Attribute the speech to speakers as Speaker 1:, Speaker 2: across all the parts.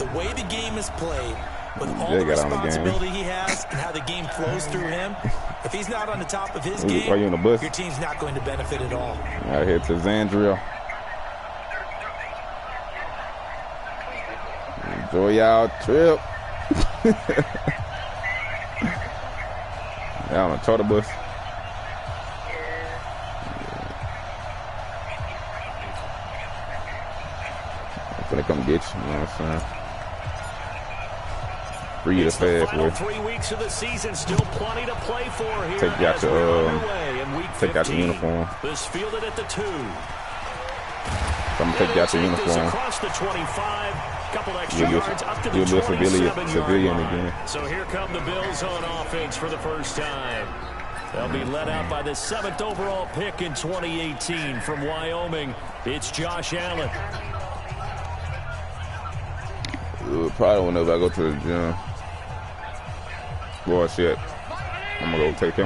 Speaker 1: the way the game is played, with all the responsibility he has and how the game flows through him, if he's not on the top of his game, your team's not going to benefit at all.
Speaker 2: Out here to Zandria. Enjoy y'all trip. Yeah, on a charter bus. I'm gonna come get you, you know what I'm saying? Free you the fast way.
Speaker 3: 3 weeks of the season, still plenty to play for here.
Speaker 2: Take you out your uniform.
Speaker 3: This fielded at the 2.
Speaker 2: So I'm gonna take you out your uniform.
Speaker 3: Across the 25, couple extra yards up to the
Speaker 2: 27 again.
Speaker 3: So here come the Bills on offense for the first time. They'll be led out by the 7th overall pick in 2018 from Wyoming. It's Josh Allen.
Speaker 2: Probably whenever I go to the gym. Boy, shit. I'm gonna go take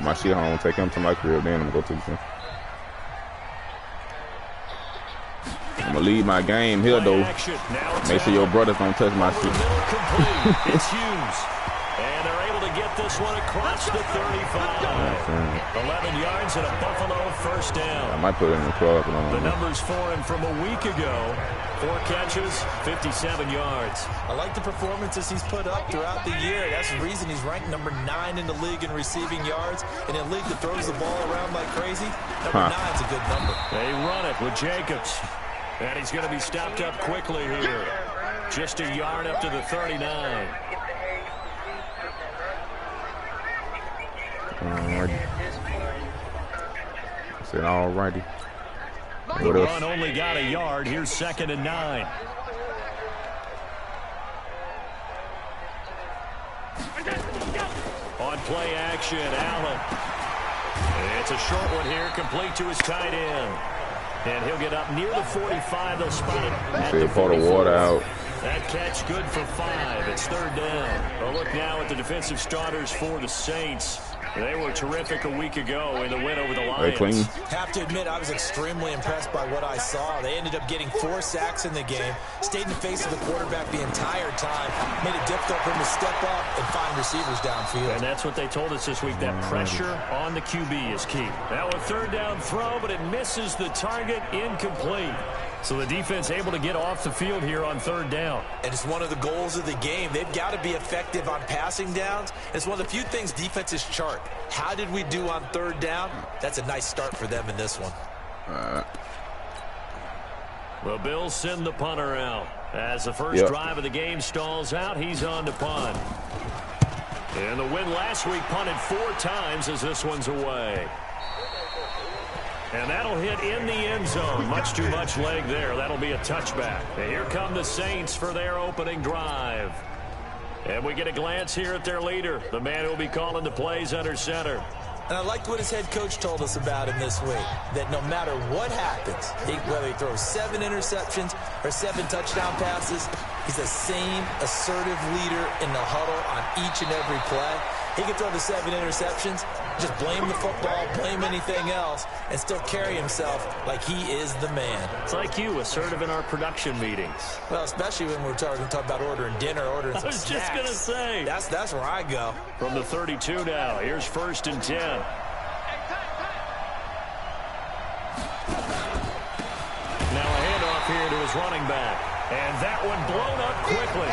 Speaker 2: my shit home, take him to my crib, then I'm gonna go to the gym. I'm gonna leave my game here though. Make sure your brothers don't touch my shit.
Speaker 3: It's Hughes. And they're able to get this one across the 35. 11 yards and a Buffalo first down.
Speaker 2: I might put it in the club.
Speaker 3: The numbers for him from a week ago. 4 catches, 57 yards.
Speaker 1: I like the performances he's put up throughout the year. That's the reason he's ranked number 9 in the league in receiving yards. In a league that throws the ball around like crazy, number 9's a good number.
Speaker 3: They run it with Jacobs. And he's going to be stopped up quickly here. Just a yard up to the 39.
Speaker 2: Said alrighty.
Speaker 3: The run only got a yard. Here's 2nd and 9. On play action, Allen. It's a short one here, complete to his tight end. And he'll get up near the 45. They'll spot it at the 44.
Speaker 2: Water out.
Speaker 3: That catch good for 5. It's 3rd down. A look now at the defensive starters for the Saints. They were terrific a week ago in the win over the Lions.
Speaker 1: Have to admit, I was extremely impressed by what I saw. They ended up getting 4 sacks in the game, stayed in the face of the quarterback the entire time, made it difficult for him to step up and find receivers downfield.
Speaker 3: And that's what they told us this week, that pressure on the QB is key. Now a 3rd down throw, but it misses the target, incomplete. So the defense able to get off the field here on 3rd down.
Speaker 1: And it's one of the goals of the game. They've got to be effective on passing downs. It's one of the few things defenses chart. How did we do on 3rd down? That's a nice start for them in this one.
Speaker 3: The Bills send the punter out. As the first drive of the game stalls out, he's on to punt. And the win last week punted 4 times as this one's away. And that'll hit in the end zone. Much too much leg there. That'll be a touchback. And here come the Saints for their opening drive. And we get a glance here at their leader, the man who will be calling the plays under center.
Speaker 1: And I liked what his head coach told us about him this week, that no matter what happens, whether he throws 7 interceptions or 7 touchdown passes, he's the same assertive leader in the huddle on each and every play. He can throw the 7 interceptions, just blame the football, blame anything else, and still carry himself like he is the man.
Speaker 3: It's like you, assertive in our production meetings.
Speaker 1: Well, especially when we're talking about ordering dinner, ordering some
Speaker 3: snacks. I was
Speaker 1: just
Speaker 3: going to say.
Speaker 1: That's where I go.
Speaker 3: From the 32 now, here's 1st and 10. Now a handoff here to his running back. And that one blown up quickly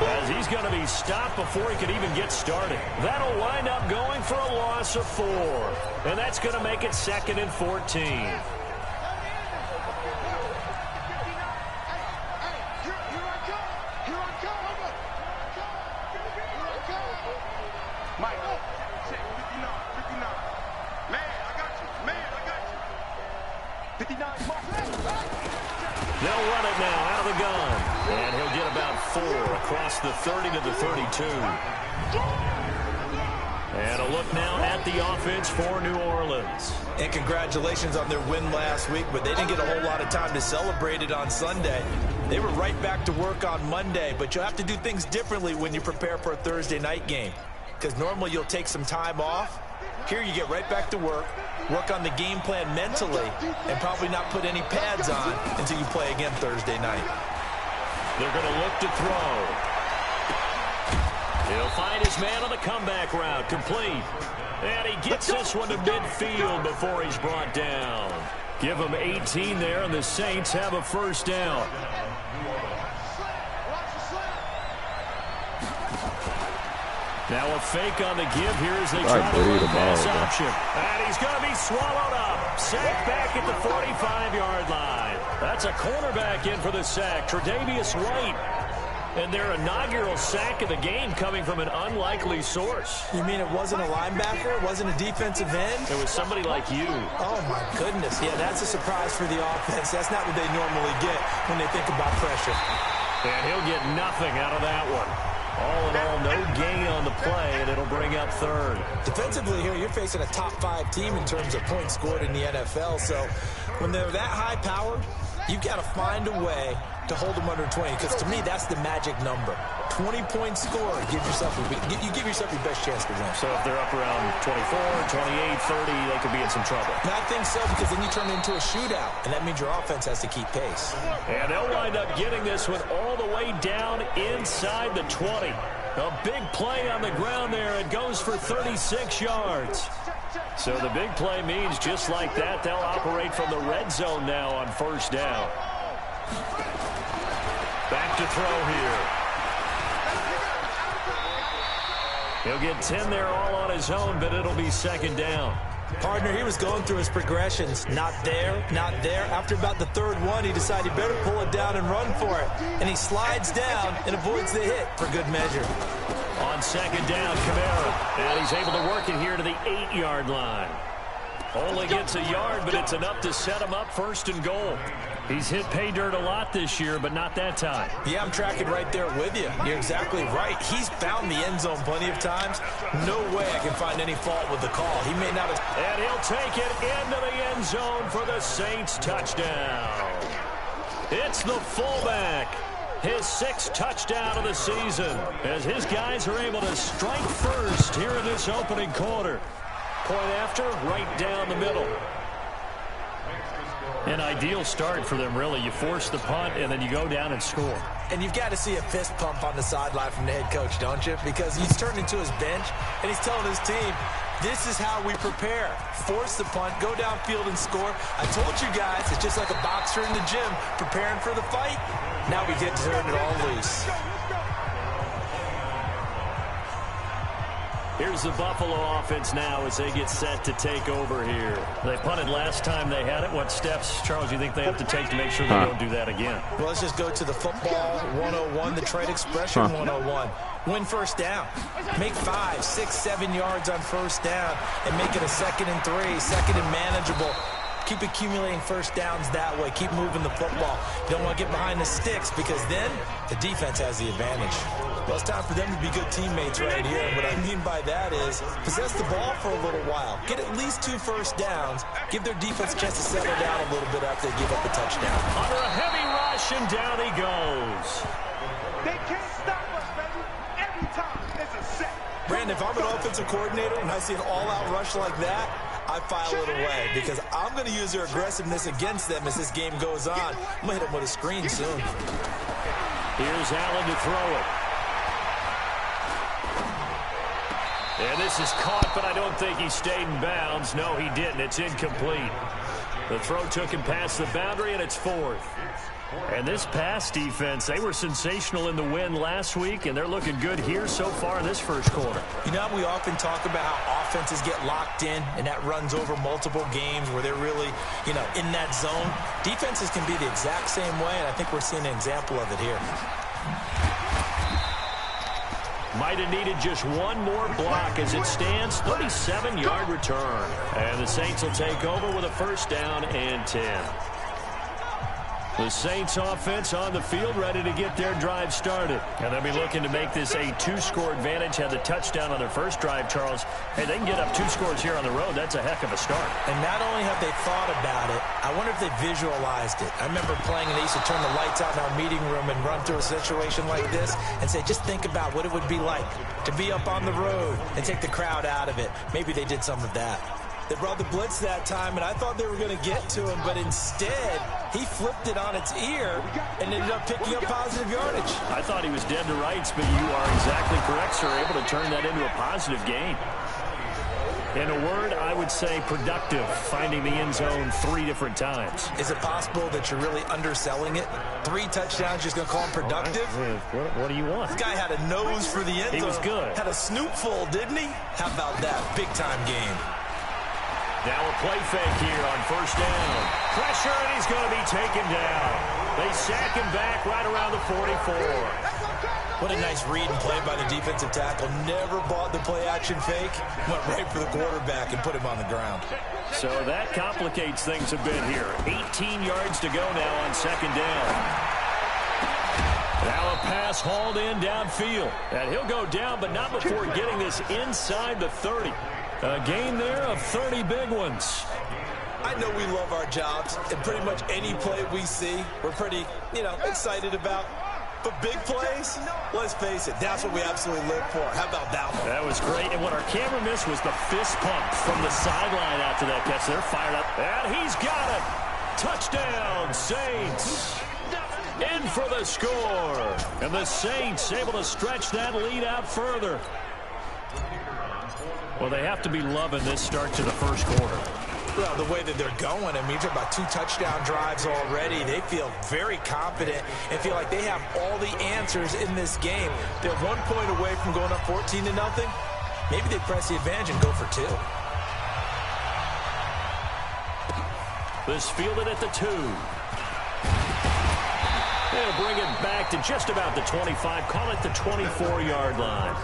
Speaker 3: as he's going to be stopped before he could even get started. That'll wind up going for a loss of 4. And that's going to make it 2nd and 14. They'll run it now out of the gun. And he'll get about 4 across the 30 to the 32. And a look now at the offense for New Orleans.
Speaker 1: And congratulations on their win last week, but they didn't get a whole lot of time to celebrate it on Sunday. They were right back to work on Monday, but you'll have to do things differently when you prepare for a Thursday night game. Because normally you'll take some time off. Here you get right back to work on the game plan mentally, and probably not put any pads on until you play again Thursday night.
Speaker 3: They're going to look to throw. He'll find his man on the comeback route. Complete. And he gets this one to midfield before he's brought down. Give him 18 there, and the Saints have a first down. Now a fake on the give here as they try to run pass option. And he's going to be swallowed up. Sack back at the 45-yard line. That's a cornerback in for the sack, Tre'Davious White. And their inaugural sack of the game coming from an unlikely source.
Speaker 1: You mean it wasn't a linebacker? It wasn't a defensive end?
Speaker 3: It was somebody like you.
Speaker 1: Oh, my goodness. Yeah, that's a surprise for the offense. That's not what they normally get when they think about pressure.
Speaker 3: And he'll get nothing out of that one. All in all, no gain on the play, and it'll bring up third.
Speaker 1: Defensively here, you're facing a top-5 team in terms of points scored in the NFL. So when they're that high powered, you've got to find a way to hold them under 20, because to me, that's the magic number. 20-point score, you give yourself your best chance to win.
Speaker 3: So if they're up around 24, 28, 30, they could be in some trouble.
Speaker 1: And I think so, because then you turn it into a shootout, and that means your offense has to keep pace.
Speaker 3: And they'll wind up getting this one all the way down inside the 20. A big play on the ground there. It goes for 36 yards. So the big play means just like that, they'll operate from the red zone now on first down. Back to throw here. He'll get 10 there all on his own, but it'll be second down.
Speaker 1: Partner, he was going through his progressions. Not there, not there. After about the third one, he decided he better pull it down and run for it. And he slides down and avoids the hit for good measure.
Speaker 3: On second down, Kamara. And he's able to work it here to the 8-yard line. Only gets a yard, but it's enough to set him up first and goal. He's hit pay dirt a lot this year, but not that time.
Speaker 1: Yeah, I'm tracking right there with you. You're exactly right. He's found the end zone plenty of times. No way I can find any fault with the call. He may not have...
Speaker 3: And he'll take it into the end zone for the Saints touchdown. It's the fullback. His 6th touchdown of the season, as his guys are able to strike first here in this opening quarter. Point after, right down the middle. An ideal start for them, really. You force the punt, and then you go down and score.
Speaker 1: And you've got to see a fist pump on the sideline from the head coach, don't you? Because he's turned into his bench, and he's telling his team, this is how we prepare. Force the punt, go downfield and score. I told you guys, it's just like a boxer in the gym preparing for the fight. Now we get to turn it all loose.
Speaker 3: Here's the Buffalo offense now as they get set to take over here. They punted last time they had it. What steps, Charles, you think they have to take to make sure they don't do that again?
Speaker 1: Well, let's just go to the football 101, the trade expression 101. Win first down. Make 5, 6, 7 yards on first down and make it a 2nd and 3, 2nd and manageable. Keep accumulating first downs that way. Keep moving the football. You don't want to get behind the sticks because then the defense has the advantage. Well, it's time for them to be good teammates right here. And what I mean by that is possess the ball for a little while. Get at least 2 first downs. Give their defense a chance to settle down a little bit after they give up a touchdown.
Speaker 3: Under a heavy rush, and down he goes.
Speaker 4: They can't stop us, baby. Every time it's a set.
Speaker 1: Brandon, if I'm an offensive coordinator and I see an all-out rush like that, I file it away because I'm going to use their aggressiveness against them as this game goes on. I'm going to hit them with a screen soon.
Speaker 3: Here's Allen to throw it. And this is caught, but I don't think he stayed in bounds. No, he didn't. It's incomplete. The throw took him past the boundary, and it's 4th. And this pass defense, they were sensational in the win last week, and they're looking good here so far in this first quarter.
Speaker 1: You know, we often talk about how offenses get locked in, and that runs over multiple games where they're really, in that zone. Defenses can be the exact same way, and I think we're seeing an example of it here.
Speaker 3: Might have needed just one more block as it stands. 37-yard return. And the Saints will take over with a first down and 10. The Saints offense on the field ready to get their drive started. And they'll be looking to make this a 2-score advantage. Had the touchdown on their first drive, Charles. Hey, they can get up 2 scores here on the road. That's a heck of a start.
Speaker 1: And not only have they thought about it, I wonder if they visualized it. I remember playing and they used to turn the lights out in our meeting room and run through a situation like this and say, just think about what it would be like to be up on the road and take the crowd out of it. Maybe they did some of that. They brought the blitz that time, and I thought they were going to get to him, but instead, he flipped it on its ear and ended up picking up positive yardage.
Speaker 3: I thought he was dead to rights, but you are exactly correct, sir. Able to turn that into a positive gain. In a word, I would say productive, finding the end zone 3 different times.
Speaker 1: Is it possible that you're really underselling it? 3 touchdowns, just going to call him productive?
Speaker 3: What do you want?
Speaker 1: This guy had a nose for the end zone.
Speaker 3: He was good.
Speaker 1: Had a snootful, didn't he? How about that? Big-time game.
Speaker 3: Now a play fake here on first down. Pressure, and he's going to be taken down. They sack him back right around the 44.
Speaker 1: What a nice read and play by the defensive tackle. Never bought the play-action fake. Went right for the quarterback and put him on the ground.
Speaker 3: So that complicates things a bit here. 18 yards to go now on second down. Now a pass hauled in downfield. And he'll go down, but not before getting this inside the 30. A gain there of 30 big ones.
Speaker 1: I know we love our jobs, and pretty much any play we see, we're pretty, excited about. But big plays, let's face it, that's what we absolutely live for. How about that one?
Speaker 3: That was great, and what our camera missed was the fist pump from the sideline after that catch. They're fired up, and he's got it. Touchdown, Saints. In for the score. And the Saints able to stretch that lead out further. Well, they have to be loving this start to the first quarter.
Speaker 1: Well, the way that they're going, I mean, you're talking about 2 touchdown drives already. They feel very confident and feel like they have all the answers in this game. They're 1 point away from going up 14-0. Maybe they press the advantage and go for 2.
Speaker 3: This fielded at the 2. They'll bring it back to just about the 25. Call it the 24-yard line.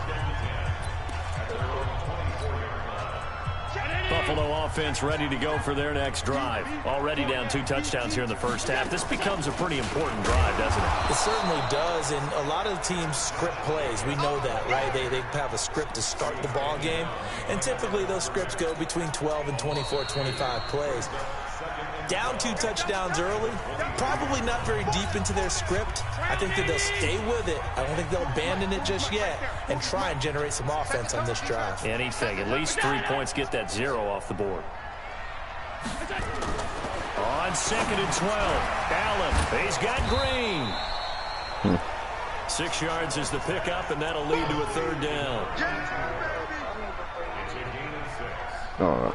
Speaker 3: Buffalo offense ready to go for their next drive. Already down 2 touchdowns here in the first half. This becomes a pretty important drive, doesn't it?
Speaker 1: It certainly does, and a lot of the teams script plays. We know that, right? They have a script to start the ball game, and typically those scripts go between 12 and 24, 25 plays. Down 2 touchdowns early, probably not very deep into their script. I think that they'll stay with it. I don't think they'll abandon it just yet and try and generate some offense on this drive.
Speaker 3: Anything. At least 3 points, get that 0 off the board. On second and 12, Allen. He's got Green. 6 yards is the pickup, and that'll lead to a 3rd down.
Speaker 2: All right.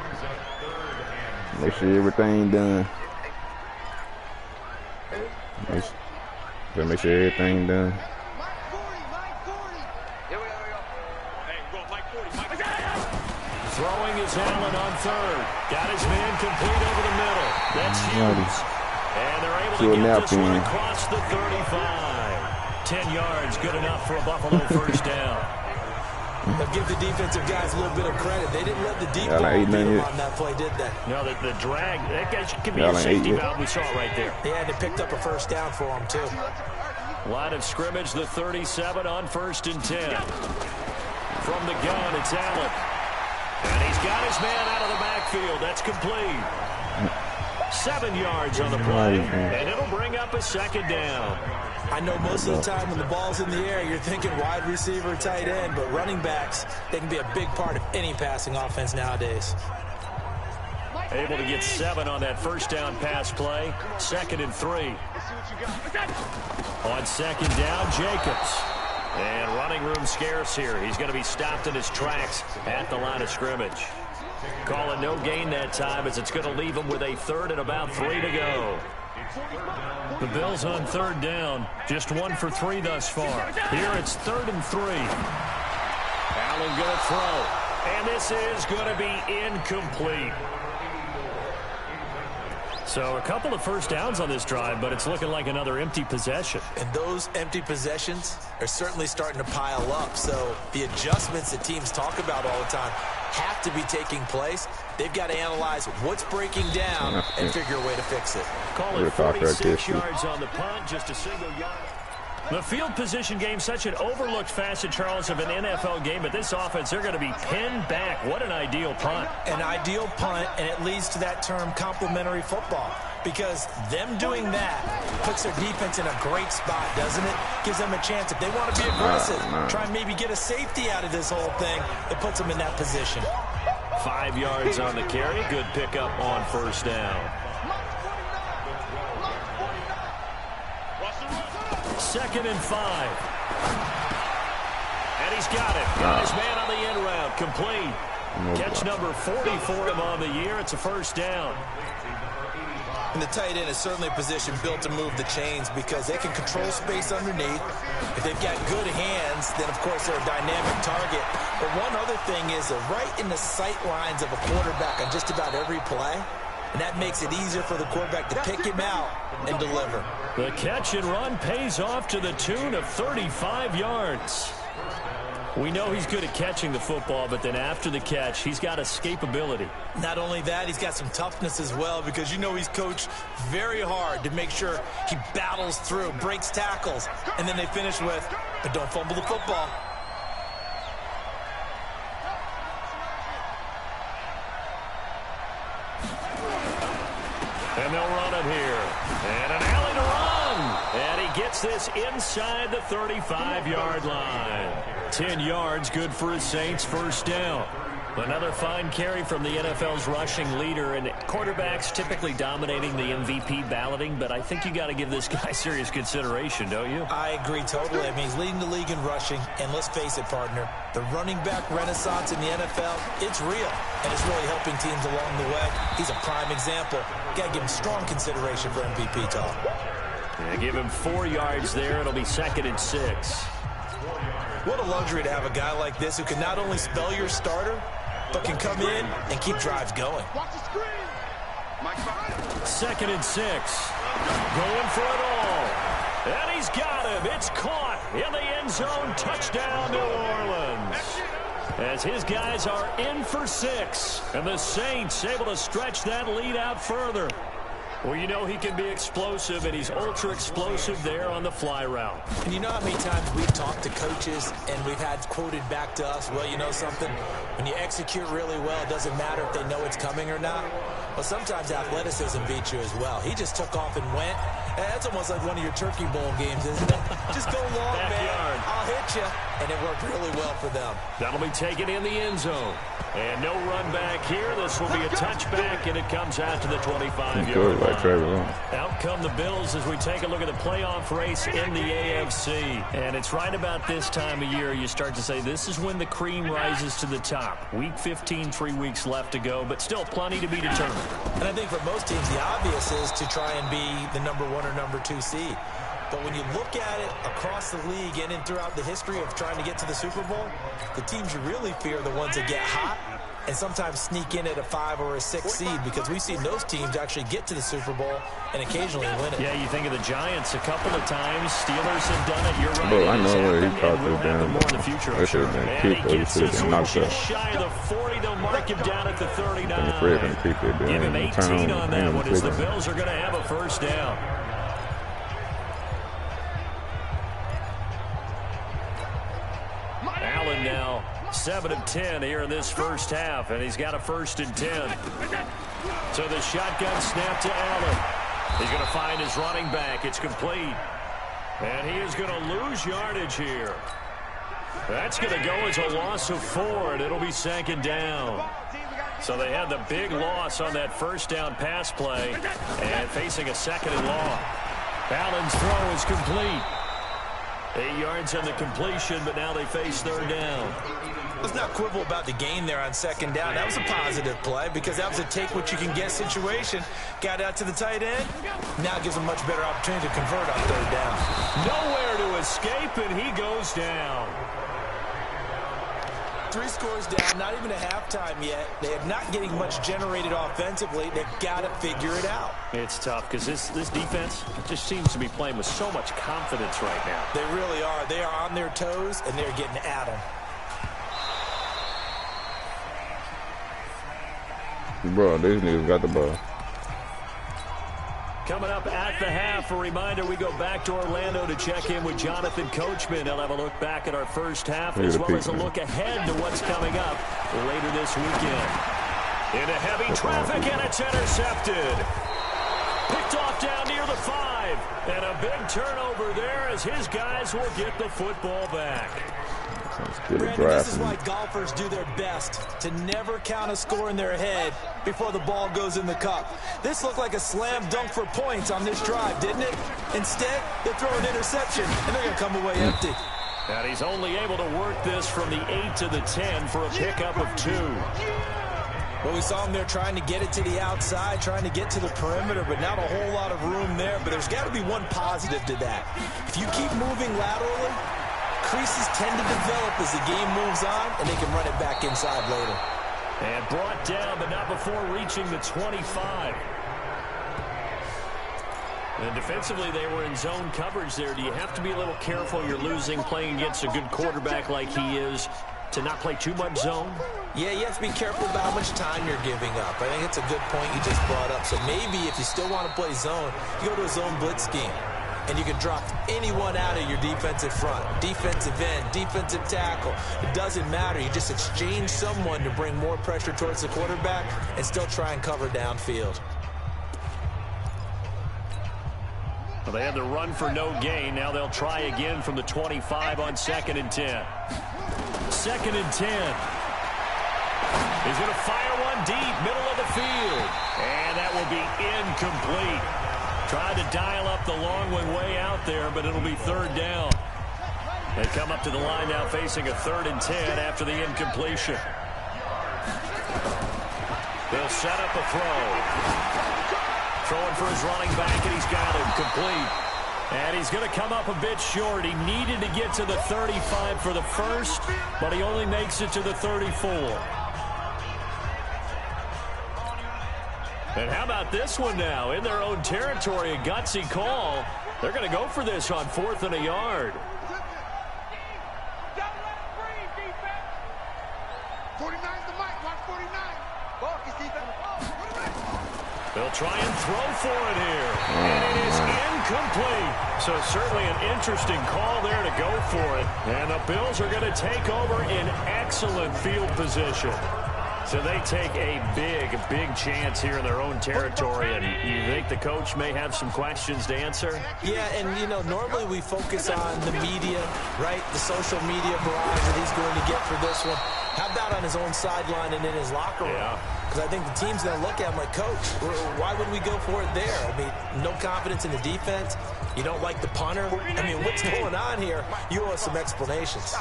Speaker 2: Make sure everything done. Make sure everything done.
Speaker 3: Throwing is Allen on 3rd. Got his man complete over the middle. That's huge. And they're able to get this one across the 35. 10 yards, good enough for a Buffalo first down.
Speaker 1: They'll give the defensive guys a little bit of credit. They didn't let the deep ball beat them on that play, did they?
Speaker 3: No, the drag, that guy could be a safety valve. We saw it right there.
Speaker 1: Yeah, they picked up a first down for him, too.
Speaker 3: Line of scrimmage, the 37 on 1st and 10. From the gun, it's Allen. And he's got his man out of the backfield. That's complete. 7 yards on the play, and it'll bring up a 2nd down.
Speaker 1: I know most of the time when the ball's in the air, you're thinking wide receiver, tight end, but running backs, they can be a big part of any passing offense nowadays.
Speaker 3: Able to get 7 on that first down pass play. 2nd and 3. On 2nd down, Jacobs. And running room scarce here. He's going to be stopped in his tracks at the line of scrimmage. Call it no gain that time, as it's going to leave him with a 3rd and about 3 to go. The Bills on 3rd down. Just 1 for 3 thus far. Here it's 3rd and 3. Allen going to throw. And this is going to be incomplete. So a couple of first downs on this drive, but it's looking like another empty possession.
Speaker 1: And those empty possessions are certainly starting to pile up. So the adjustments that teams talk about all the time have to be taking place. They've got to analyze what's breaking down and figure a way to fix it.
Speaker 3: Call it 46 yards on the punt, just a single yard. The field position game, such an overlooked facet, Charles, of an NFL game, but this offense, they're going to be pinned back. What an ideal punt.
Speaker 1: An ideal punt, and it leads to that term complementary football, because them doing that puts their defense in a great spot, doesn't it? Gives them a chance. If they want to be aggressive, try and maybe get a safety out of this whole thing, it puts them in that position.
Speaker 3: 5 yards on the carry. Good pickup on first down. 2nd and 5. And he's got it. Got his man on the end route. Complete. Catch number 40 for him on the year. It's a first down.
Speaker 1: And the tight end is certainly a position built to move the chains because they can control space underneath. If they've got good hands, then, of course, they're a dynamic target. But one other thing is they're right in the sight lines of a quarterback on just about every play. And that makes it easier for the quarterback to pick him out and deliver.
Speaker 3: The catch and run pays off to the tune of 35 yards. We know he's good at catching the football, but then after the catch, he's got escapability.
Speaker 1: Not only that, he's got some toughness as well because you know he's coached very hard to make sure he battles through, breaks tackles, and then they finish with, but don't fumble the football.
Speaker 3: And they'll run it here. And an alley to run. And he gets this inside the 35-yard line. 10 yards, good for his Saints, first down. Another fine carry from the NFL's rushing leader, and quarterbacks typically dominating the MVP balloting, but I think you got to give this guy serious consideration, don't you?
Speaker 1: I agree totally. I mean, he's leading the league in rushing, and let's face it, partner, the running back renaissance in the NFL, it's real, and it's really helping teams along the way. He's a prime example. Got to give him strong consideration for MVP talk.
Speaker 3: Yeah, give him 4 yards there. It'll be 2nd and 6.
Speaker 1: What a luxury to have a guy like this who can not only spell your starter, but can come in and keep drives going.
Speaker 3: 2nd and 6. Going for it all. And he's got him. It's caught in the end zone. Touchdown, New Orleans. As his guys are in for 6. And the Saints able to stretch that lead out further. Well, you know he can be explosive, and he's ultra-explosive there on the fly route.
Speaker 1: And you know how many times we've talked to coaches and we've had quoted back to us, well, you know something? When you execute really well, it doesn't matter if they know it's coming or not. Well, sometimes athleticism beats you as well. He just took off and went. That's almost like one of your Turkey Bowl games, isn't it? Just go long, man. I'll hit you. And it worked really well for them.
Speaker 3: That'll be taken in the end zone. And no run back here. This will be a touchback, and it comes out to the 25-yard line. Out come the Bills as we take a look at the playoff race in the AFC. And it's right about this time of year you start to say this is when the cream rises to the top. Week 15, 3 weeks left to go, but still plenty to be determined.
Speaker 1: And I think for most teams, the obvious is to try and be the number 1 or number 2 seed. But when you look at it across the league and throughout the history of trying to get to the Super Bowl, the teams you really fear are the ones that get hot and sometimes sneak in at a 5 or a 6 seed, because we've seen those teams actually get to the Super Bowl and occasionally win it.
Speaker 3: Yeah, you think of the Giants a couple of times. Steelers have done it. You're right.
Speaker 2: Bro, I know where he caught this down.
Speaker 3: More in the future,
Speaker 2: that should have been kicked, or he should have been knocked out.
Speaker 3: Shy of the 40, they'll mark him down at the 39.
Speaker 2: Give
Speaker 3: him 18 on that one as the Bills are going to have a first down. Allen now 7 of 10 here in this first half, and he's got a 1st and 10. So the shotgun snap to Allen. He's going to find his running back. It's complete. And he is going to lose yardage here. That's going to go as a loss of 4, and it'll be 2nd down. So they had the big loss on that first down pass play, and facing a 2nd and long. Allen's throw is complete. 8 yards on the completion, but now they face 3rd down.
Speaker 1: Let's not quibble about the gain there on 2nd down. That was a positive play because that was a take-what-you-can-get situation. Got out to the tight end. Now it gives him a much better opportunity to convert on 3rd down.
Speaker 3: Nowhere to escape, and he goes down.
Speaker 1: 3 scores down, not even a halftime yet. They are not getting much generated offensively. They've got to figure it out.
Speaker 3: It's tough because this defense just seems to be playing with so much confidence right now.
Speaker 1: They really are. They are on their toes, and they're getting at them.
Speaker 2: Bro, these niggas got the ball.
Speaker 3: Coming up at the half, a reminder, we go back to Orlando to check in with Jonathan Coachman. He'll have a look back at our first half as well as a look ahead to what's coming up later this weekend. Into heavy traffic, and it's intercepted. Picked off down near the 5. And a big turnover there as his guys will get the football back.
Speaker 1: Brandon, this is why golfers do their best to never count a score in their head before the ball goes in the cup. This looked like a slam dunk for points on this drive, didn't it? Instead, they throw an interception, and they're going to come away empty.
Speaker 3: And he's only able to work this from the 8 to the 10 for a pickup of 2.
Speaker 1: Well, we saw him there trying to get it to the outside, trying to get to the perimeter, but not a whole lot of room there. But there's got to be one positive to that. If you keep moving laterally, creases tend to develop as the game moves on, and they can run it back inside later.
Speaker 3: And brought down, but not before reaching the 25. And defensively, they were in zone coverage there. Do you have to be a little careful? You're losing playing against a good quarterback like he is to not play too much zone?
Speaker 1: Yeah, you have to be careful about how much time you're giving up. I think it's a good point you just brought up. So maybe if you still want to play zone, you go to a zone blitz scheme. And you can drop anyone out of your defensive front. Defensive end, defensive tackle. It doesn't matter. You just exchange someone to bring more pressure towards the quarterback and still try and cover downfield.
Speaker 3: Well, they had the run for no gain. Now they'll try again from the 25 on 2nd and 10. 2nd and 10. He's going to fire one deep, middle of the field. And that will be incomplete. Tried to dial up the long one way out there, but it'll be 3rd down. They come up to the line now facing a 3rd and 10 after the incompletion. They'll set up a throw. Throwing for his running back, and he's got him complete. And he's going to come up a bit short. He needed to get to the 35 for the first, but he only makes it to the 34. And how about this one now? In their own territory, a gutsy call. They're going to go for this on 4th and a yard.
Speaker 4: 49's the mic. Watch 49.
Speaker 3: They'll try and throw for it here. And it is incomplete. So certainly an interesting call there to go for it. And the Bills are going to take over in excellent field position. So they take a big chance here in their own territory. And you think the coach may have some questions to answer?
Speaker 1: Yeah, and, you know, normally we focus on the media, right? The social media barrage that he's going to get for this one. How about on his own sideline and in his locker room? Because I think the team's going to look at him like, Coach, why would we go for it there? I mean, no confidence in the defense. You don't like the punter. I mean, what's going on here? You owe us some explanations.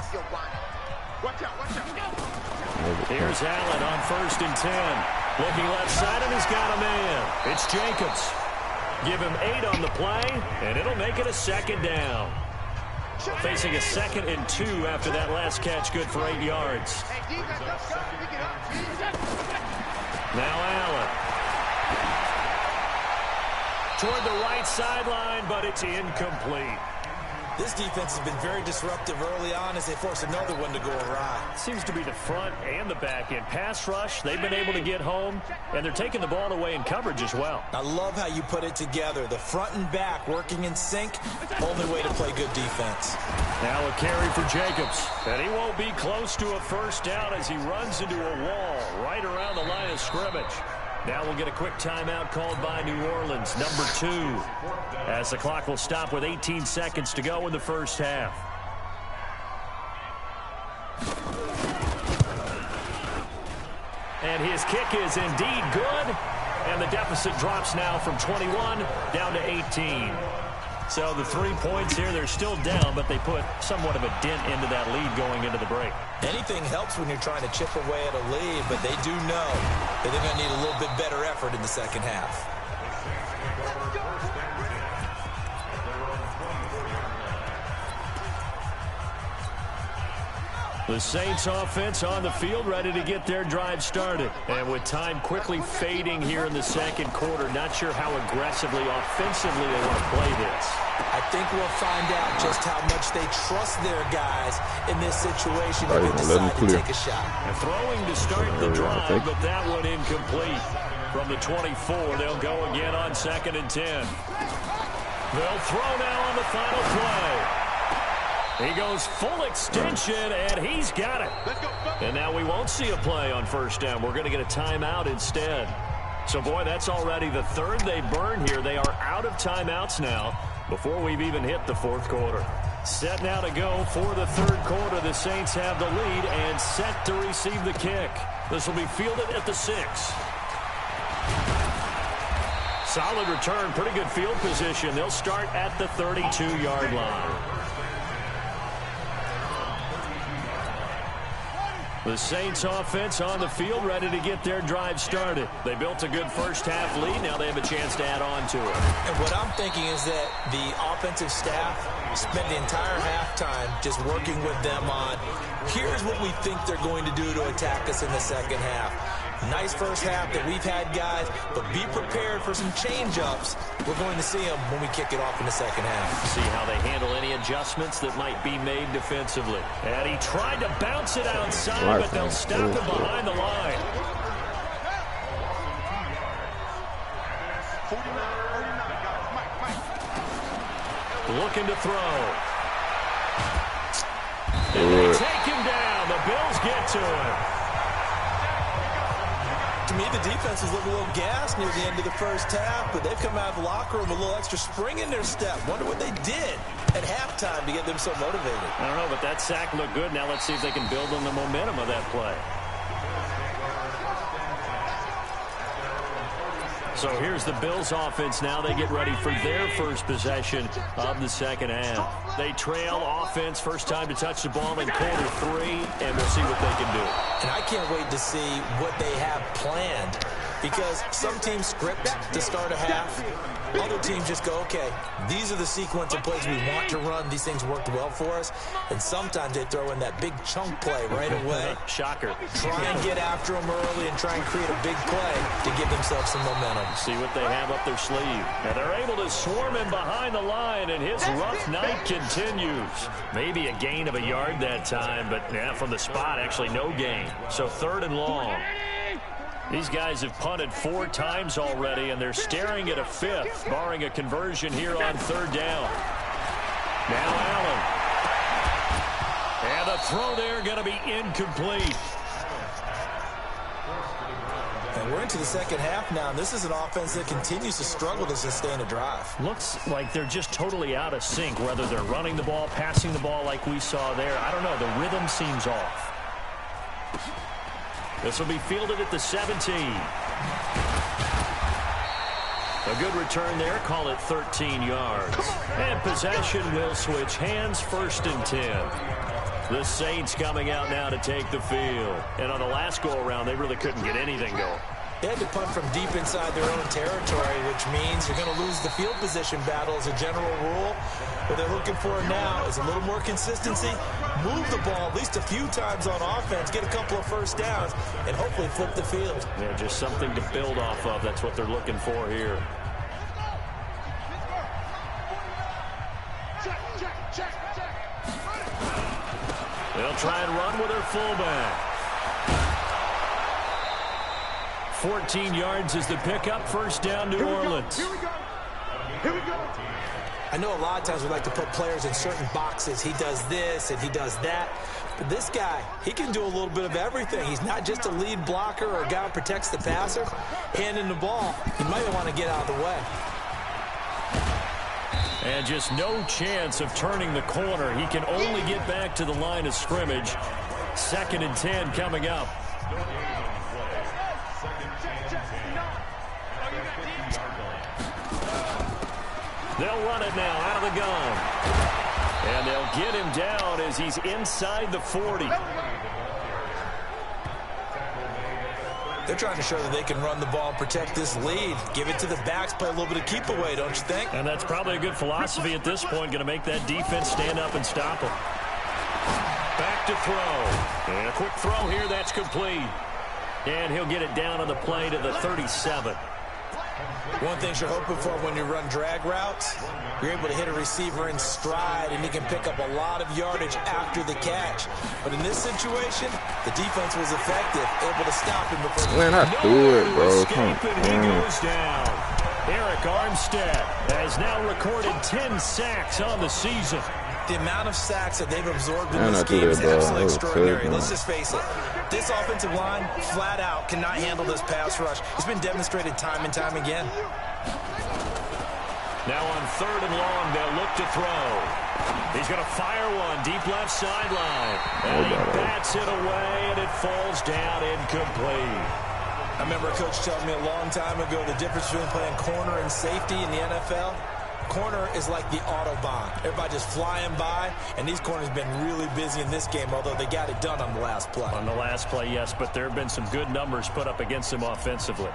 Speaker 4: Watch out.
Speaker 3: Here's Allen on 1st and 10. Looking left side, and he's got a man. It's Jacobs. Give him 8 on the play, and it'll make it a 2nd down. Facing a 2nd and 2 after that last catch, good for 8 yards. Now Allen. Toward the right sideline, but it's incomplete.
Speaker 1: This defense has been very disruptive early on as they force another one to go awry.
Speaker 3: Seems to be the front and the back end. Pass rush, they've been able to get home, and they're taking the ball away in coverage as well.
Speaker 1: I love how you put it together. The front and back working in sync, only way to play good defense.
Speaker 3: Now a carry for Jacobs. And he won't be close to a 1st down as he runs into a wall right around the line of scrimmage. Now we'll get a quick timeout called by New Orleans, number 2, as the clock will stop with 18 seconds to go in the first half. And his kick is indeed good, and the deficit drops now from 21 down to 18. So the 3 points here, they're still down, but they put somewhat of a dent into that lead going into the break.
Speaker 1: Anything helps when you're trying to chip away at a lead, but they do know that they're going to need a little bit better effort in the second half.
Speaker 3: The Saints offense on the field, ready to get their drive started. And with time quickly fading here in the 2nd quarter, not sure how aggressively, offensively they want to play this.
Speaker 1: I think we'll find out just how much they trust their guys in this situation if they decide to take a shot.
Speaker 3: And throwing to start the drive, but that one incomplete. From the 24, they'll go again on 2nd and 10. They'll throw now on the final play. He goes full extension, and he's got it. And now we won't see a play on 1st down. We're going to get a timeout instead. So, boy, that's already the 3rd they burn here. They are out of timeouts now before we've even hit the 4th quarter. Set now to go for the third quarter. The Saints have the lead and set to receive the kick. This will be fielded at the 6. Solid return, pretty good field position. They'll start at the 32-yard line. The Saints offense on the field, ready to get their drive started. They built a good first-half lead. Now they have a chance to add on to it.
Speaker 1: And what I'm thinking is that the offensive staff spent the entire halftime just working with them on, here's what we think they're going to do to attack us in the second half. Nice first half that we've had, guys, but be prepared for some change-ups. We're going to see them when we kick it off in the second half.
Speaker 3: See how they handle any adjustments that might be made defensively. And he tried to bounce it outside, but they'll stop him behind the line.
Speaker 4: 49, guys. Mike.
Speaker 3: Looking to throw. And they take him down. The Bills get to him.
Speaker 1: To me, the defense was looking a little gassed near the end of the first half, but they've come out of the locker room with a little extra spring in their step. Wonder what they did at halftime to get them so motivated.
Speaker 3: I don't know, but that sack looked good. Now let's see if they can build on the momentum of that play. So here's the Bills offense now. They get ready for their first possession of the second half. They trail offense, first time to touch the ball in quarter 3, and we'll see what they can do.
Speaker 1: And I can't wait to see what they have planned, because some teams script to start a half. Other teams just go, okay, these are the sequence of plays we want to run. These things worked well for us. And sometimes they throw in that big chunk play right away.
Speaker 3: Shocker.
Speaker 1: Try and get after them early and try and create a big play to give themselves some momentum.
Speaker 3: See what they have up their sleeve. And they're able to swarm him behind the line, and his rough night continues. Maybe a gain of a yard that time, but yeah, from the spot, actually no gain. So 3rd and long. These guys have punted 4 times already, and they're staring at a 5th, barring a conversion here on 3rd down. Now Allen. And the throw there going to be incomplete.
Speaker 1: And we're into the second half now, and this is an offense that continues to struggle to sustain a drive.
Speaker 3: Looks like they're just totally out of sync, whether they're running the ball, passing the ball like we saw there. I don't know. The rhythm seems off. This will be fielded at the 17. A good return there. Call it 13 yards. And possession will switch hands, 1st and 10. The Saints coming out now to take the field. And on the last go-around, they really couldn't get anything going.
Speaker 1: They had to punt from deep inside their own territory, which means you're going to lose the field position battle as a general rule. What they're looking for now is a little more consistency, move the ball at least a few times on offense, get a couple of first downs, and hopefully flip the field.
Speaker 3: Yeah, just something to build off of. That's what they're looking for here. They'll try and run with their fullback. 14 yards is the pickup. 1st down, New Orleans.
Speaker 4: Here we go. Here we go.
Speaker 1: I know a lot of times we like to put players in certain boxes. He does this and he does that. But this guy, he can do a little bit of everything. He's not just a lead blocker or a guy who protects the passer. Handing the ball, he might want to get out of the way.
Speaker 3: And just no chance of turning the corner. He can only get back to the line of scrimmage. 2nd and 10 coming up. They'll run it now out of the gun. And they'll get him down as he's inside the 40.
Speaker 1: They're trying to show that they can run the ball and protect this lead. Give it to the backs, play a little bit of keep away, don't you think?
Speaker 3: And that's probably a good philosophy at this point. Going to make that defense stand up and stop him. Back to throw. And a quick throw here. That's complete. And he'll get it down on the play to the 37.
Speaker 1: One thing you're hoping for when you run drag routes, you're able to hit a receiver in stride, and he can pick up a lot of yardage after the catch. But in this situation, the defense was effective, able to stop him before.
Speaker 2: Man, I threw it, bro. Come
Speaker 3: He goes down. Eric Armstead has now recorded 10 sacks on the season.
Speaker 1: The amount of sacks that they've absorbed in this game is absolutely extraordinary. Let's just face it. This offensive line, flat out, cannot handle this pass rush. It's been demonstrated time and time again.
Speaker 3: Now on 3rd and long, they'll look to throw. He's going to fire one deep left sideline. And he bats it away, and it falls down incomplete.
Speaker 1: I remember a coach telling me a long time ago the difference between playing corner and safety in the NFL. Corner is like the Autobahn. Everybody just flying by, and these corners have been really busy in this game, although they got it done on the last play.
Speaker 3: On the last play, yes, but there have been some good numbers put up against him offensively.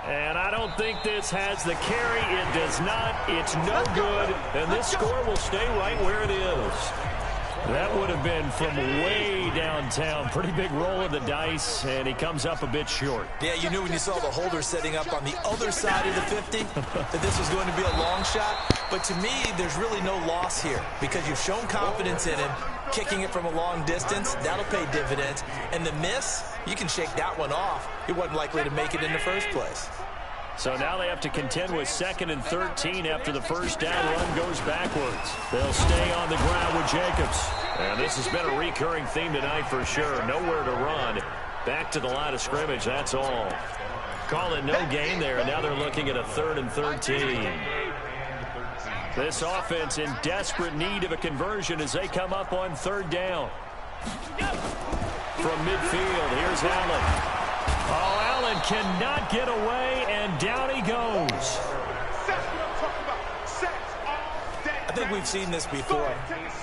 Speaker 3: And I don't think this has the carry. It does not. It's no good. And this score will stay right where it is. That would have been from way downtown. Pretty big roll of the dice, and he comes up a bit short.
Speaker 1: Yeah, you knew when you saw the holder setting up on the other side of the 50 that this was going to be a long shot. But to me, there's really no loss here because you've shown confidence in him. Kicking it from a long distance, that'll pay dividends. And the miss, you can shake that one off. He wasn't likely to make it in the first place.
Speaker 3: So now they have to contend with 2nd and 13 after the first down run goes backwards. They'll stay on the ground with Jacobs. And this has been a recurring theme tonight for sure. Nowhere to run. Back to the line of scrimmage, that's all. Call it no gain there, and now they're looking at a 3rd and 13. This offense in desperate need of a conversion as they come up on 3rd down. From midfield, here's Allen. Oh, Allen cannot get away, and down he goes.
Speaker 1: I think we've seen this before.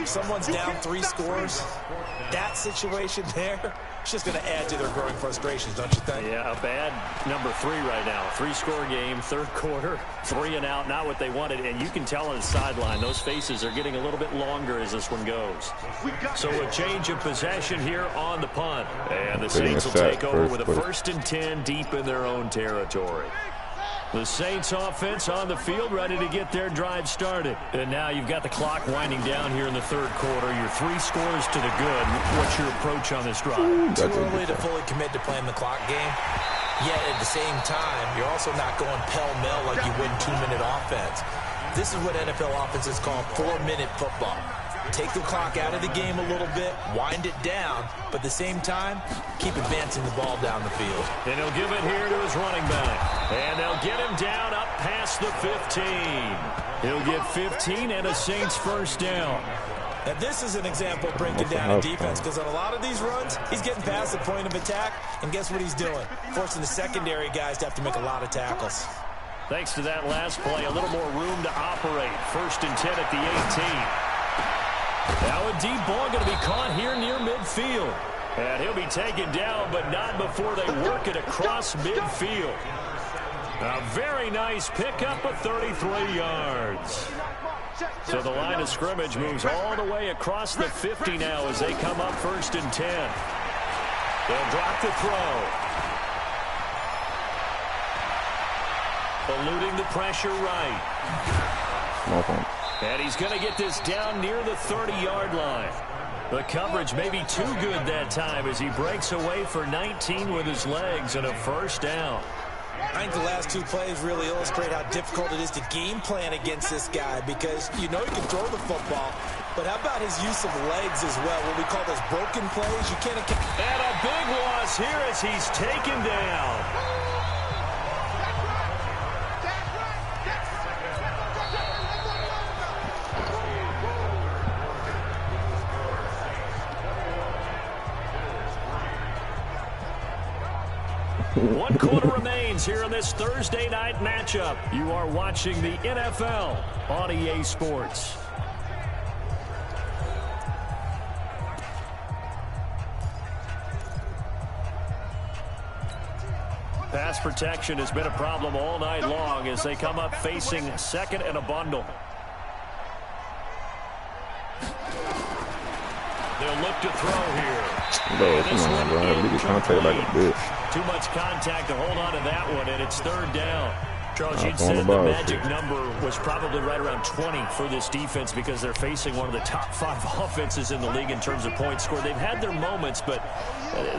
Speaker 1: Someone's down 3 scores. That situation there, it's just going to add to their growing frustrations, don't you think?
Speaker 3: Yeah, a bad number 3 right now. 3-score game, 3rd quarter, 3 and out, not what they wanted. And you can tell on the sideline, those faces are getting a little bit longer as this one goes. So a change of possession here on the punt. And the Saints will take over with a 1st and 10 deep in their own territory. The Saints offense on the field, ready to get their drive started. And now you've got the clock winding down here in the 3rd quarter. Your 3 scores to the good. What's your approach on this drive?
Speaker 1: Too early to fully commit to playing the clock game. Yet at the same time, you're also not going pell-mell like you would in 2-minute offense. This is what NFL offenses call 4-minute football. Take the clock out of the game a little bit, wind it down, but at the same time, keep advancing the ball down the field.
Speaker 3: And he'll give it here to his running back. And they'll get him down up past the 15. He'll get 15 and a Saints 1st down.
Speaker 1: Now this is an example of breaking down a defense because on a lot of these runs, he's getting past the point of attack, and guess what he's doing? Forcing the secondary guys to have to make a lot of tackles.
Speaker 3: Thanks to that last play, a little more room to operate. 1st and 10 at the 18. Now a deep ball going to be caught here near midfield. And he'll be taken down, but not before they work it across midfield. A very nice pickup of 33 yards. So the line of scrimmage moves all the way across the 50 now as they come up 1st and 10. They'll drop the throw. Eluding the pressure right. And he's going to get this down near the 30-yard line. The coverage may be too good that time as he breaks away for 19 with his legs and a 1st down.
Speaker 1: I think the last 2 plays really illustrate how difficult it is to game plan against this guy because you know he can throw the football, but how about his use of legs as well, what we call those broken plays? You can't.
Speaker 3: And a big loss here as he's taken down. One quarter remains here in this Thursday night matchup. You are watching the NFL on EA Sports. Pass protection has been a problem all night long as they come up facing 2nd and a bundle. They'll look to throw here.
Speaker 2: Bro, come on, bro. Look at contact like a bitch.
Speaker 3: Too much contact to hold on to that one, and it's 3rd down. Charles, you'd said the magic number was probably right around 20 for this defense because they're facing one of the top 5 offenses in the league in terms of points scored. They've had their moments, but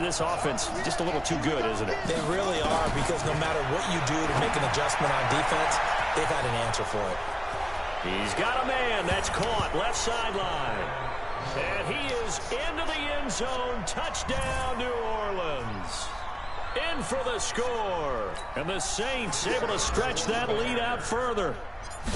Speaker 3: this offense just a little too good, isn't it?
Speaker 1: They really are because no matter what you do to make an adjustment on defense, they've had an answer for it.
Speaker 3: He's got a man that's caught left sideline. And he is into the end zone. Touchdown, New Orleans. in for the score. And the Saints able to stretch that lead out further.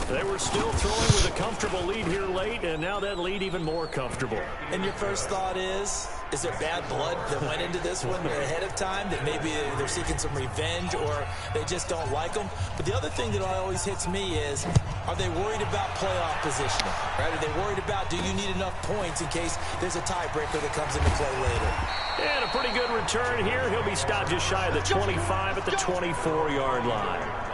Speaker 3: They were still throwing with a comfortable lead here late, and now that lead even more comfortable.
Speaker 1: And your first thought is there bad blood that went into this one ahead of time, that maybe they're seeking some revenge or they just don't like them? But the other thing that always hits me is, are they worried about playoff positioning? Right? Are they worried about, do you need enough points in case there's a tiebreaker that comes into play later?
Speaker 3: And a pretty good return here. He'll be stopped just shy of the 25 at the 24-yard line.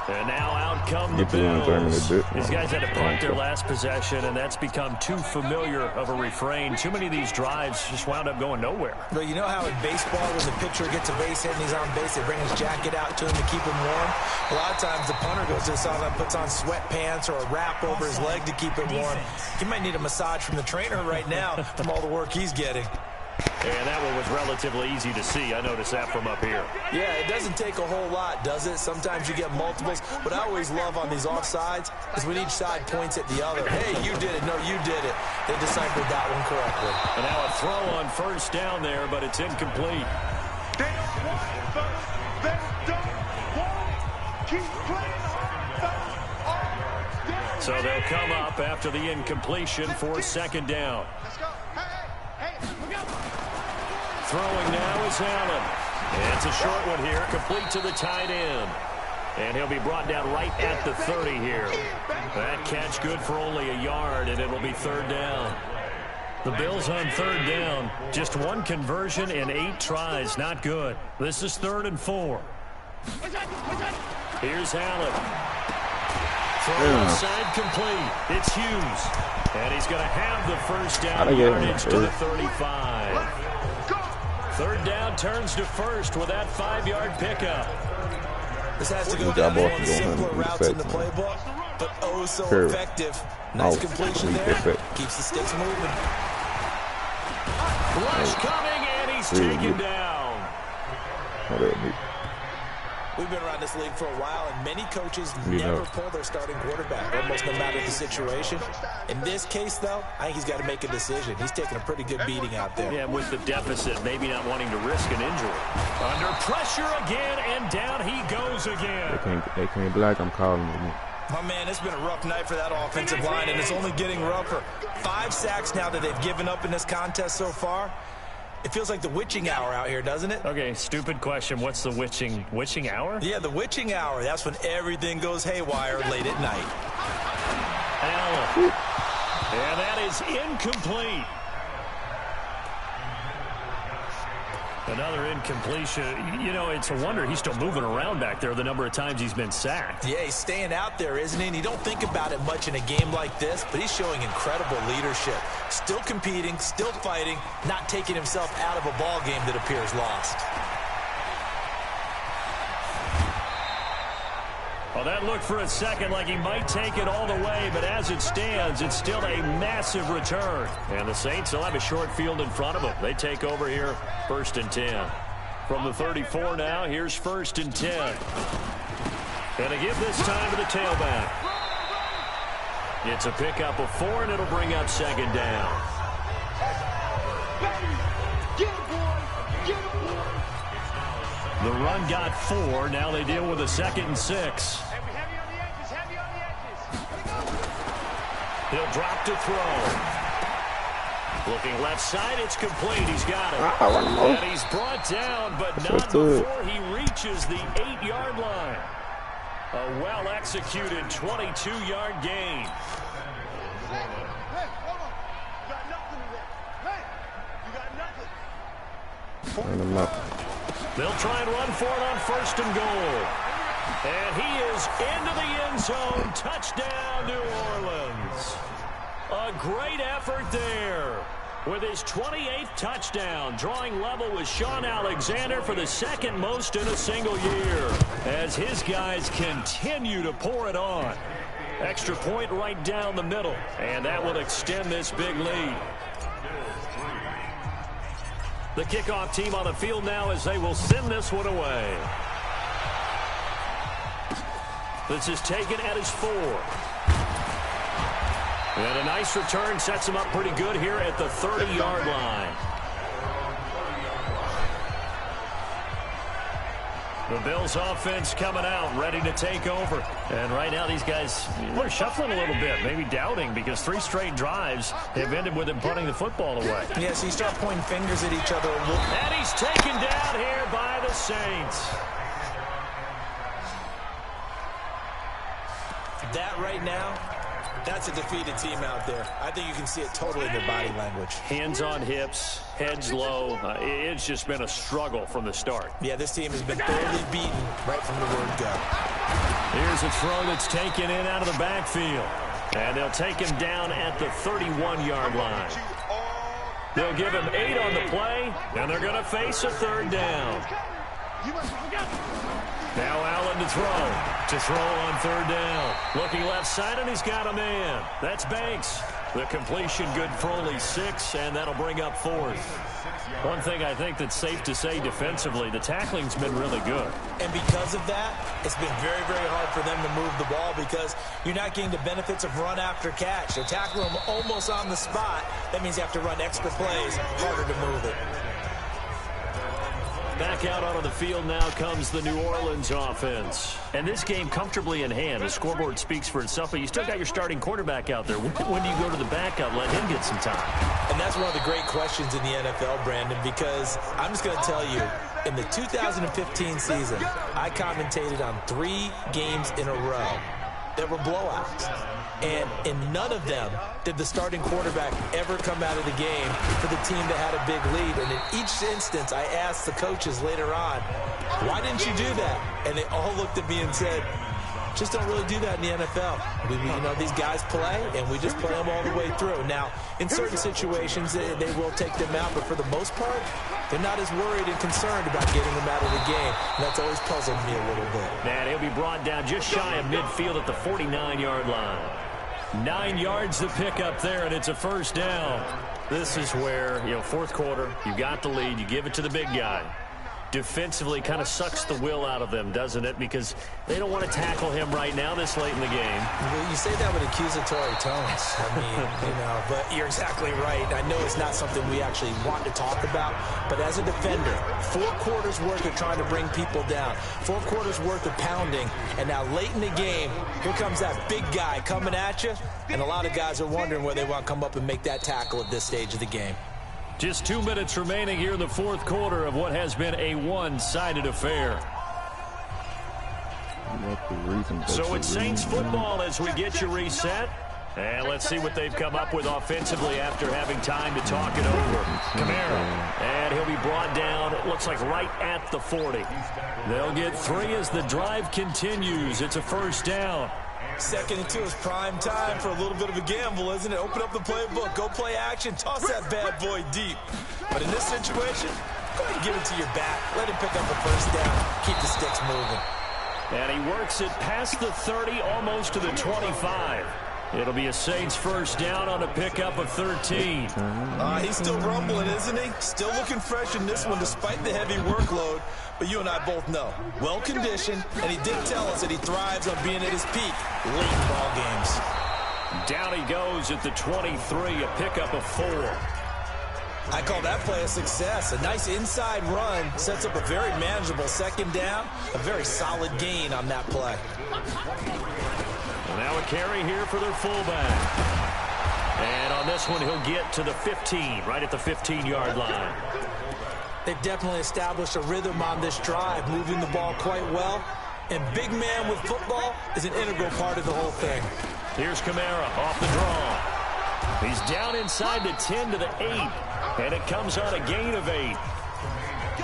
Speaker 3: And now out come the Bills. These guys had to punt their last possession, and that's become too familiar of a refrain. Too many of these drives just wound up going nowhere.
Speaker 1: But you know how in baseball, when the pitcher gets a base hit and he's on base, they bring his jacket out to him to keep him warm? A lot of times the punter goes to the sideline, puts on sweatpants or a wrap over his leg to keep it warm. He might need a massage from the trainer right now from all the work he's getting.
Speaker 3: And that one was relatively easy to see. I noticed that from up here.
Speaker 1: Yeah, it doesn't take a whole lot, does it? Sometimes you get multiples. What I always love on these offsides is when each side points at the other. Hey, you did it. No, you did it. They deciphered that one correctly.
Speaker 3: And now a throw on first down there, but it's incomplete.
Speaker 4: They don't want it, fellas. They don't want it. Keep playing hard, fellas.
Speaker 3: So they'll come up after the incompletion for second down.
Speaker 4: Let's go. Hey, look out.
Speaker 3: Throwing now is Allen. And it's a short one here, complete to the tight end. And he'll be brought down right at the 30 here. That catch good for only a yard, and it'll be third down. The Bills on third down. Just one conversion in 8 tries. Not good. This is 3rd and 4. Here's Allen. Throw inside complete. It's Hughes. And he's going to have the first down yardage to the 35. Third down turns to first with that 5-yard pickup.
Speaker 1: This has to go down to one of the simpler routes in the playbook, but oh so effective. Nice completion there. Keeps the sticks moving.
Speaker 3: Rush coming, and he's taken down.
Speaker 1: We've been around this league for a while, and many coaches never pull their starting quarterback, almost no matter the situation. In this case, though, I think he's got to make a decision. He's taking a pretty good beating out there.
Speaker 3: Yeah, with the deficit, maybe not wanting to risk an injury. Under pressure again, and down he goes again.
Speaker 2: They can't black. I'm calling them.
Speaker 1: My man, it's been a rough night for that offensive line, and it's only getting rougher. 5 sacks now that they've given up in this contest so far. It feels like the witching hour out here, doesn't it?
Speaker 3: Okay, stupid question. What's the witching hour?
Speaker 1: Yeah, the witching hour. That's when everything goes haywire late at night.
Speaker 3: Allen. And that is incomplete. Another incompletion. You know, it's a wonder he's still moving around back there the number of times he's been sacked.
Speaker 1: Yeah, he's staying out there, isn't he? And you don't think about it much in a game like this, but he's showing incredible leadership. Still competing, still fighting, not taking himself out of a ball game that appears lost.
Speaker 3: Well, that looked for a second like he might take it all the way, but as it stands, it's still a massive return. And the Saints will have a short field in front of them. They take over here, 1st and 10. From the 34 now, here's 1st and 10. And they give this time to the tailback. It's a pickup of 4, and it'll bring up 2nd down. The run got 4. Now they deal with a 2nd and 6. He'll drop to throw. Looking left side, it's complete. He's got it. And he's brought down, but not before he reaches the 8-yard line. A well-executed 22-yard gain.
Speaker 4: Hey, hold on. You got nothing today. Hey, you got nothing.
Speaker 3: They'll try and run for it on 1st and goal. And he is into the end zone. Touchdown, New Orleans. A great effort there with his 28th touchdown, drawing level with Sean Alexander for the 2nd most in a single year, as his guys continue to pour it on. Extra point right down the middle, and that will extend this big lead. The kickoff team on the field now as they will send this one away. This is taken at his 4. And a nice return sets him up pretty good here at the 30-yard line. The Bills offense coming out, ready to take over. And right now these guys, they're shuffling a little bit, maybe doubting, because 3 straight drives have ended with them punting the football away.
Speaker 1: Yeah, so you start pointing fingers at each other.
Speaker 3: And he's taken down here by the Saints.
Speaker 1: That right now, that's a defeated team out there. I think you can see it totally in their body language.
Speaker 3: Hands on hips, heads low. It's just been a struggle from the start.
Speaker 1: Yeah, this team has been thoroughly beaten right from the word go.
Speaker 3: Here's a throw that's taken in out of the backfield. And they'll take him down at the 31-yard line. They'll give him 8 on the play, and they're going to face a 3rd down. Now Allen to throw on 3rd down. Looking left side, and he's got a man. That's Banks. The completion good for only 6, and that'll bring up 4th. One thing I think that's safe to say defensively, the tackling's been really good.
Speaker 1: And because of that, it's been very, very hard for them to move the ball because you're not getting the benefits of run after catch. They're tackling them almost on the spot. That means you have to run extra plays, harder to move it.
Speaker 3: Back out onto the field now comes the New Orleans offense. And this game comfortably in hand. The scoreboard speaks for itself, but you still got your starting quarterback out there. When do you go to the backup, let him get some time?
Speaker 1: And that's one of the great questions in the NFL, Brandon, because I'm just going to tell you, in the 2015 season, I commentated on 3 games in a row that were blowouts. And in none of them did the starting quarterback ever come out of the game for the team that had a big lead. And in each instance, I asked the coaches later on, why didn't you do that? And they all looked at me and said, just don't really do that in the NFL. You know, these guys play, and we just play them all the way through. Now, in certain situations, they will take them out, but for the most part, they're not as worried and concerned about getting them out of the game. And that's always puzzled me a little bit.
Speaker 3: And he'll be brought down just shy of midfield at the 49-yard line. 9 yards to pick up there, and it's a 1st down. This is where, 4th quarter, you got the lead, you give it to the big guy. Defensively kind of sucks the will out of them, doesn't it? Because they don't want to tackle him right now this late in the game.
Speaker 1: Well, you say that with accusatory tones. I mean, but you're exactly right. I know it's not something we actually want to talk about, but as a defender, 4 quarters worth of trying to bring people down, 4 quarters worth of pounding, and now late in the game, here comes that big guy coming at you, and a lot of guys are wondering where they want to come up and make that tackle at this stage of the game.
Speaker 3: Just 2 minutes remaining here in the 4th quarter of what has been a one-sided affair. So it's Saints football as we get you reset. And let's see what they've come up with offensively after having time to talk it over. Kamara, and he'll be brought down, it looks like right at the 40. They'll get 3 as the drive continues. It's a 1st down.
Speaker 1: 2nd and 2 is prime time for a little bit of a gamble, isn't it? Open up the playbook, go play action, toss that bad boy deep. But in this situation, go ahead and give it to your back. Let him pick up a 1st down. Keep the sticks moving.
Speaker 3: And he works it past the 30, almost to the 25. It'll be a Saints 1st down on a pickup of 13.
Speaker 1: He's still rumbling, isn't he? Still looking fresh in this one despite the heavy workload. But you and I both know, well-conditioned, and he did tell us that he thrives on being at his peak late in ball games.
Speaker 3: Down he goes at the 23, a pickup of 4.
Speaker 1: I call that play a success. A nice inside run sets up a very manageable 2nd down, a very solid gain on that play.
Speaker 3: And now a carry here for their fullback. And on this one, he'll get to the 15, right at the 15-yard line.
Speaker 1: They've definitely established a rhythm on this drive, moving the ball quite well. And big man with football is an integral part of the whole thing.
Speaker 3: Here's Kamara off the draw. He's down inside the 10 to the 8. And it comes on a gain of 8.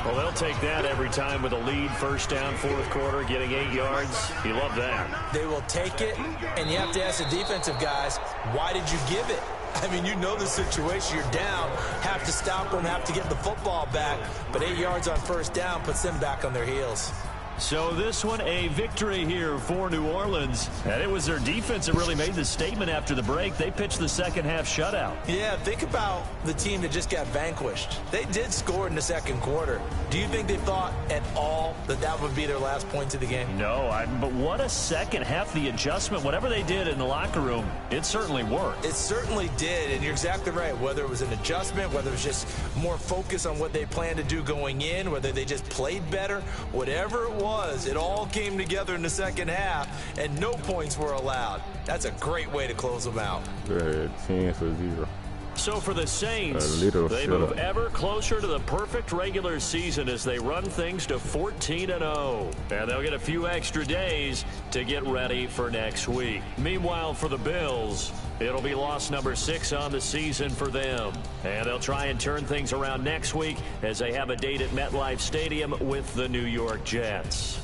Speaker 3: Well, they'll take that every time with a lead. 1st down, 4th quarter, getting 8 yards. You love that.
Speaker 1: They will take it, and you have to ask the defensive guys, why did you give it? I mean, you know the situation. You're down, have to stop them, have to get the football back. But 8 yards on 1st down puts them back on their heels.
Speaker 3: So this one, a victory here for New Orleans. And it was their defense that really made the statement after the break. They pitched the 2nd half shutout.
Speaker 1: Yeah, think about the team that just got vanquished. They did score in the 2nd quarter. Do you think they thought at all that that would be their last points of the game?
Speaker 3: No, but what a 2nd half. The adjustment, whatever they did in the locker room, it certainly worked.
Speaker 1: It certainly did, and you're exactly right. Whether it was an adjustment, whether it was just more focus on what they planned to do going in, whether they just played better, whatever it was. It all came together in the second half, and no points were allowed. That's a great way to close them out.
Speaker 2: Good, 10-0.
Speaker 3: So for the Saints, they move ever closer to the perfect regular season as they run things to 14-0. And they'll get a few extra days to get ready for next week. Meanwhile, for the Bills, it'll be loss number 6 on the season for them. And they'll try and turn things around next week as they have a date at MetLife Stadium with the New York Jets.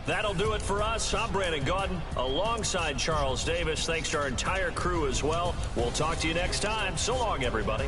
Speaker 3: That'll do it for us. I'm Brandon Gaudin alongside Charles Davis. Thanks to our entire crew as well. We'll talk to you next time. So long, everybody.